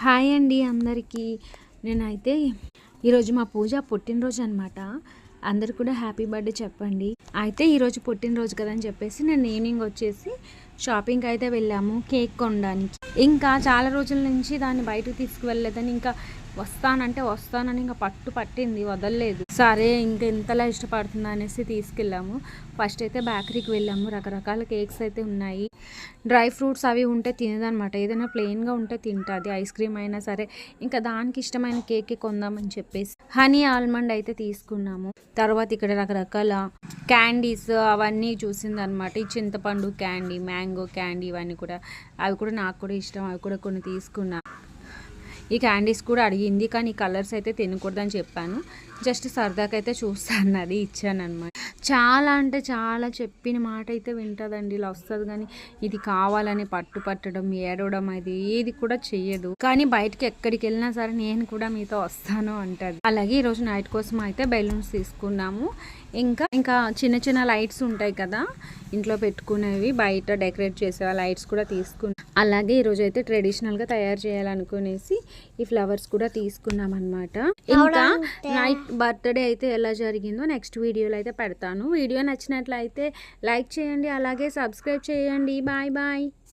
Hi అండి అందరికీ. నేనైతే ఈరోజు మా పూజ పుట్టినరోజు అనమాట. అందరు కూడా హ్యాపీ బర్త్డే చెప్పండి. అయితే ఈరోజు పుట్టినరోజు కదా అని చెప్పేసి నేను ఈవినింగ్ వచ్చేసి షాపింగ్కి అయితే వెళ్ళాము కేక్ కొనడానికి. ఇంకా చాలా రోజుల నుంచి దాన్ని బయటకు తీసుకువెళ్ళలేదని, ఇంకా వస్తానని ఇంకా పట్టింది, వదలలేదు. సరే ఇంకా ఎంతలా ఇష్టపడుతుందా అనేసి తీసుకెళ్ళాము. ఫస్ట్ అయితే బేకరీకి వెళ్ళాము. రకరకాల కేక్స్ అయితే ఉన్నాయి. డ్రై ఫ్రూట్స్ అవి ఉంటే తినదనమాట, ఏదైనా ప్లెయిన్గా ఉంటే తింటుంది. ఐస్ క్రీమ్ అయినా సరే ఇంకా దానికి ఇష్టమైన కేక్ కొందామని చెప్పేసి హనీ ఆల్మండ్ అయితే తీసుకున్నాము. తర్వాత ఇక్కడ రకరకాల క్యాండీస్ అవన్నీ చూసిందనమాట. ఈ చింతపండు క్యాండీ, మ్యాంగో క్యాండీ ఇవన్నీ కూడా, అవి కూడా నాకు కూడా ఇష్టం. అవి కూడా కొన్ని తీసుకున్నాను. ఈ క్యాండీస్ కూడా అడిగింది, కానీ ఈ కలర్స్ అయితే తినకూడదని చెప్పాను. జస్ట్ సరదాకైతే చూస్తాను, ఇచ్చాను అనమాట. చాలా అంటే చాలా చెప్పిన మాట అయితే వింటుందండి. ఇలా వస్తుంది, కానీ ఇది కావాలని పట్టడం, ఏడవడం అది ఏది కూడా చెయ్యదు. కానీ బయటకి ఎక్కడికి వెళ్ళినా సరే నేను కూడా మీతో వస్తాను అంటది. అలాగే ఈరోజు నైట్ కోసం అయితే బెలూన్స్ తీసుకున్నాము. ఇంకా చిన్న చిన్న లైట్స్ ఉంటాయి కదా ఇంట్లో పెట్టుకునేవి, బయట డెకరేట్ చేసే లైట్స్ కూడా తీసుకున్నాం. అలాగే ఈరోజు అయితే ట్రెడిషనల్గా తయారు చేయాలనుకునేసి ఈ ఫ్లవర్స్ కూడా తీసుకున్నాం అనమాట. ఇంకా నైట్ బర్త్డే అయితే ఎలా జరిగిందో నెక్స్ట్ వీడియోలో అయితే పెడతాను. వీడియో నచ్చినట్లయితే లైక్ చేయండి, అలాగే సబ్స్క్రైబ్ చేయండి. Bye bye.